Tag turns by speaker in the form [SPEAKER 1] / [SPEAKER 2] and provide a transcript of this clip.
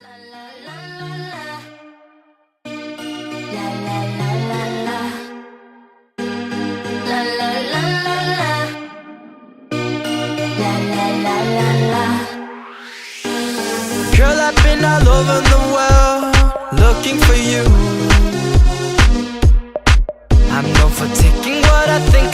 [SPEAKER 1] Girl, I've been all over the world looking for you. I'm known for taking what I think